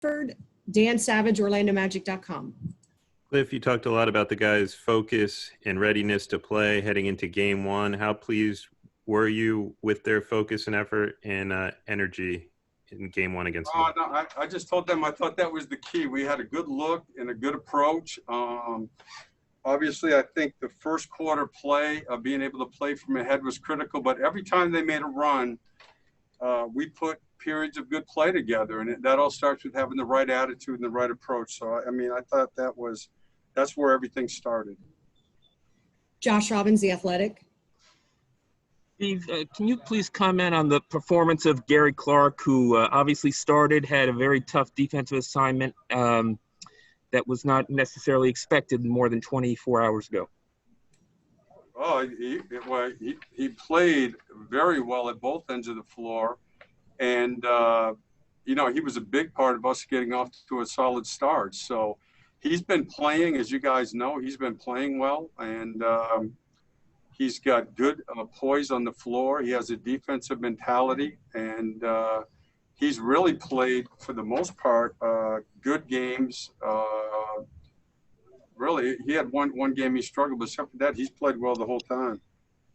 Clifford, Dan Savage, OrlandoMagic.com. Cliff, you talked a lot about the guys' focus and readiness to play heading into game one. How pleased were you with their focus and effort and energy in game one against them? No, I just told them I thought that was the key. We had a good look and a good approach. Obviously, I think the first quarter play, being able to play from ahead was critical, but every time they made a run, we put periods of good play together, and that all starts with having the right attitude and the right approach. So, I mean, I thought that's where everything started. Josh Robbins, The Athletic. Steve, can you please comment on the performance of Gary Clark, who obviously started, had a very tough defensive assignment that was not necessarily expected more than 24 hours ago? Oh, he played very well at both ends of the floor. And, you know, he was a big part of us getting off to a solid start. So he's been playing, as you guys know, he's been playing well. And he's got good poise on the floor. He has a defensive mentality. And he's really played, for the most part, good games. Really, he had one game he struggled, but except for that, he's played well the whole time.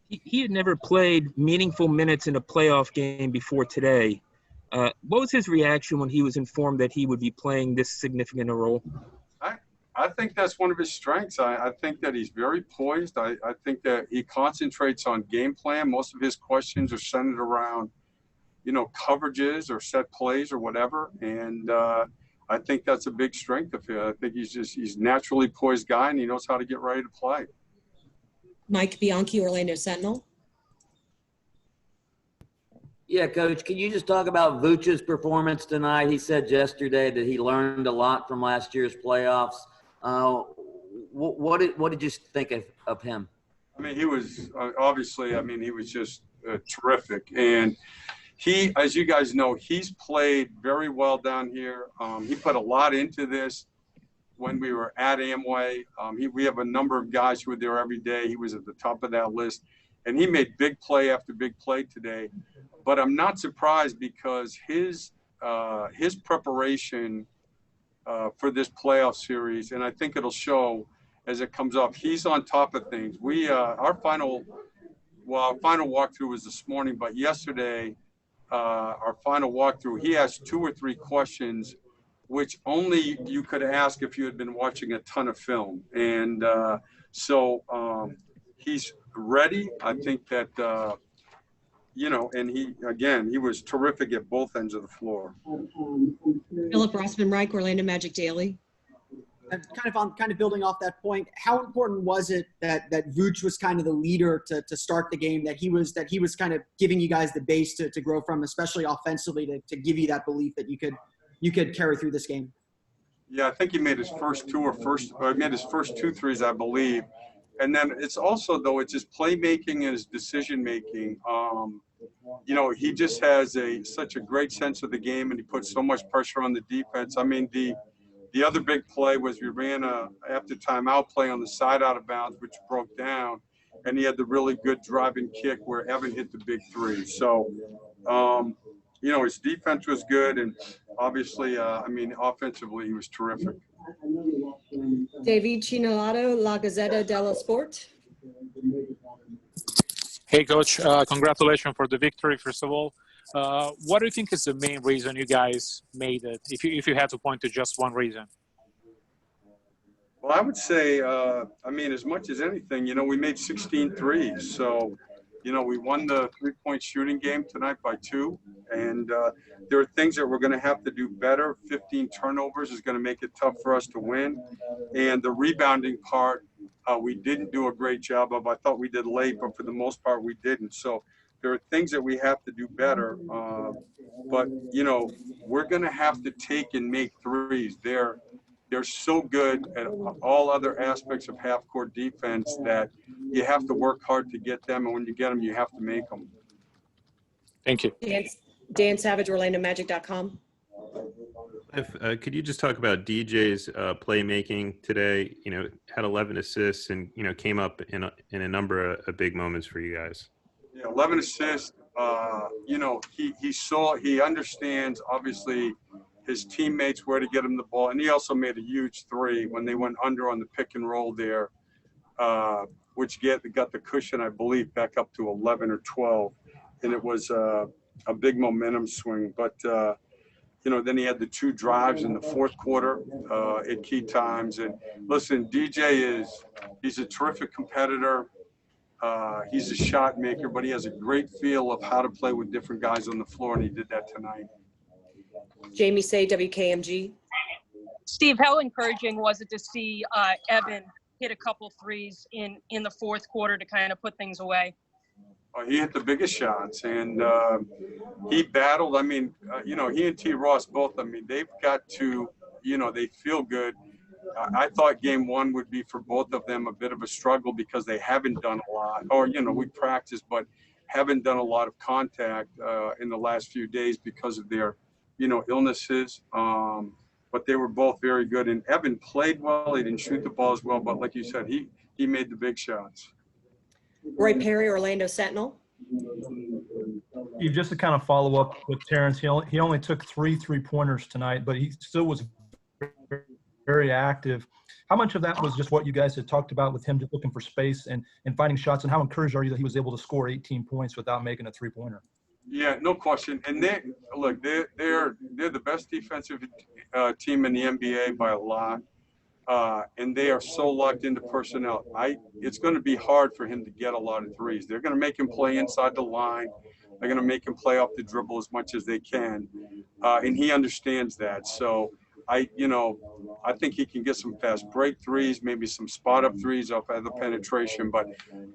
He had never played meaningful minutes in a playoff game before today. What was his reaction when he was informed that he would be playing this significant a role? I think that's one of his strengths. I think that he's very poised. I think that he concentrates on game plan. Most of his questions are centered around, you know, coverages or set plays or whatever. And I think that's a big strength of him. I think he's naturally poised guy, and he knows how to get ready to play. Mike Bianchi, Orlando Sentinel. Yeah, Coach, can you just talk about Vooch's performance tonight? He said yesterday that he learned a lot from last year's playoffs. What did you think of him? I mean, he was obviously, I mean, he was just terrific. And he, as you guys know, he's played very well down here. He put a lot into this when we were at Amway. We have a number of guys who were there every day. He was at the top of that list. And he made big play after big play today. But I'm not surprised because his preparation for this playoff series, and I think it'll show as it comes up, he's on top of things. Our final walkthrough was this morning, but yesterday, our final walkthrough, he asked 2 or 3 questions, which only you could ask if you had been watching a ton of film. And so he's ready. I think that, you know, and he was terrific at both ends of the floor. Philip Rossman-Reich, Orlando Magic Daily. And kind of building off that point, how important was it that Vooch was kind of the leader to start the game, that he was kind of giving you guys the base to grow from, especially offensively, to give you that belief that you could carry through this game? Yeah, I think he made his first 2 threes, I believe. And then it's also, though, it's his playmaking and his decision-making. You know, he just has such a great sense of the game, and he puts so much pressure on the defense. I mean, the other big play was we ran after timeout play on the side out of bounds, which broke down, and he had the really good driving kick where Evan hit the big 3. So, you know, his defense was good, and obviously, I mean, offensively, he was terrific. David Chinolato, La Gazzetta dello Sport. Hey, Coach. Congratulations for the victory, first of all. What do you think is the main reason you guys made it, if you had to point to just one reason? Well, I would say, I mean, as much as anything, you know, we made 16 threes. So, you know, we won the 3-point shooting game tonight by 2. And there are things that we're going to have to do better. 15 turnovers is going to make it tough for us to win. And the rebounding part, we didn't do a great job of. I thought we did late, but for the most part, we didn't. So there are things that we have to do better. But, you know, we're going to have to take and make threes. They're so good at all other aspects of half-court defense that you have to work hard to get them, and when you get them, you have to make them. Thank you. Dan Savage, OrlandoMagic.com. Could you just talk about DJ's playmaking today? You know, had 11 assists and, you know, came up in a number of big moments for you guys. Yeah, 11 assists. You know, he understands, obviously, his teammates where to get him the ball. And he also made a huge three when they went under on the pick and roll there, which got the cushion, I believe, back up to 11 or 12. And it was a big momentum swing. But, then he had the 2 drives in the fourth quarter at key times. And listen, he's a terrific competitor. He's a shot maker, but he has a great feel of how to play with different guys on the floor, and he did that tonight. Jamie Say, WKMG. Steve, how encouraging was it to see Evan hit a couple threes in the fourth quarter to kind of put things away? He hit the biggest shots, and he battled. I mean, he and T. Ross both, they've got to, they feel good. I thought game 1 would be for both of them a bit of a struggle because they haven't done a lot, or, we practiced, but haven't done a lot of contact in the last few days because of their, illnesses. But they were both very good. And Evan played well. He didn't shoot the ball as well, but like you said, he made the big shots. Roy Perry, Orlando Sentinel. Steve, just to kind of follow up with Terrence, he only took 3 3-pointers tonight, but he still was very active. How much of that was just what you guys had talked about with him just looking for space and finding shots, and how encouraged are you that he was able to score 18 points without making a 3-pointer? Yeah, no question. And they're the best defensive team in the NBA by a lot. And they are so locked into personnel. It's going to be hard for him to get a lot of threes. They're going to make him play inside the line. They're going to make him play off the dribble as much as they can. And he understands that. So I think he can get some fast break threes, maybe some spot up threes off other penetration, but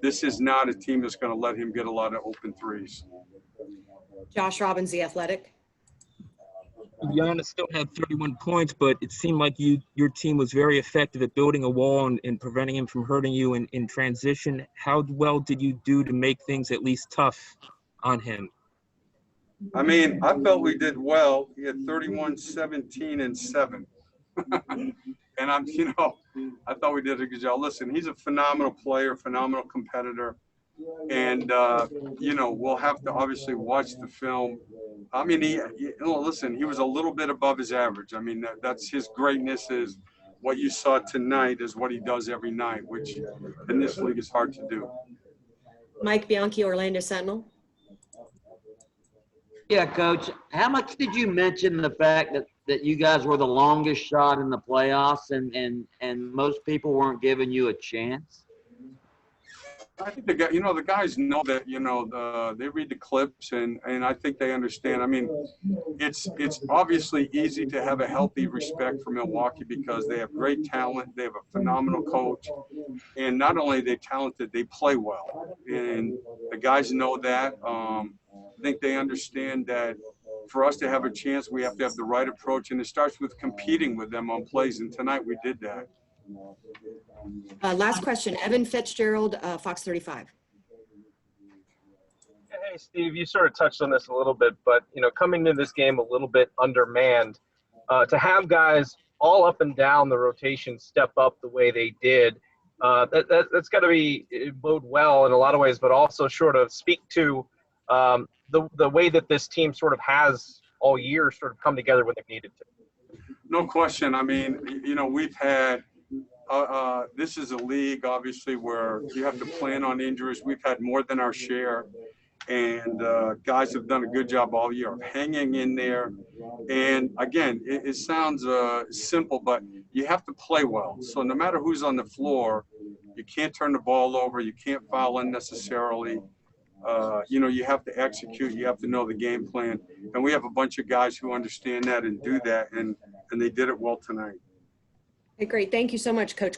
this is not a team that's going to let him get a lot of open threes. Josh Robbins, The Athletic. Giannis still had 31 points, but it seemed like your team was very effective at building a wall and preventing him from hurting you in transition. How well did you do to make things at least tough on him? I felt we did well. He had 31, 17, and 7. And I thought we did a good job. Listen, he's a phenomenal player, phenomenal competitor. And, we'll have to obviously watch the film. He was a little bit above his average. That's his greatness is what you saw tonight is what he does every night, which in this league is hard to do. Mike Bianchi, Orlando Sentinel. Yeah, Coach, how much did you mention the fact that you guys were the longest shot in the playoffs and most people weren't giving you a chance? I think the guys know that, they read the clips and I think they understand. It's obviously easy to have a healthy respect for Milwaukee because they have great talent. They have a phenomenal coach. And not only are they talented, they play well. And the guys know that. I think they understand that for us to have a chance, we have to have the right approach. And it starts with competing with them on plays. And tonight we did that. Last question, Evan Fitzgerald, Fox 35. Hey, Steve, you sort of touched on this a little bit, but, coming into this game a little bit undermanned, to have guys all up and down the rotation step up the way they did, that's got to bode well in a lot of ways, but also sort of speak to the way that this team sort of has all year sort of come together when they needed to. No question. We've had this is a league, obviously, where you have to plan on injuries. We've had more than our share, and guys have done a good job all year of hanging in there. And, again, it sounds simple, but you have to play well. So no matter who's on the floor, you can't turn the ball over. You can't foul unnecessarily. You have to execute. You have to know the game plan. And we have a bunch of guys who understand that and do that, and they did it well tonight. Okay, great. Thank you so much, Coach.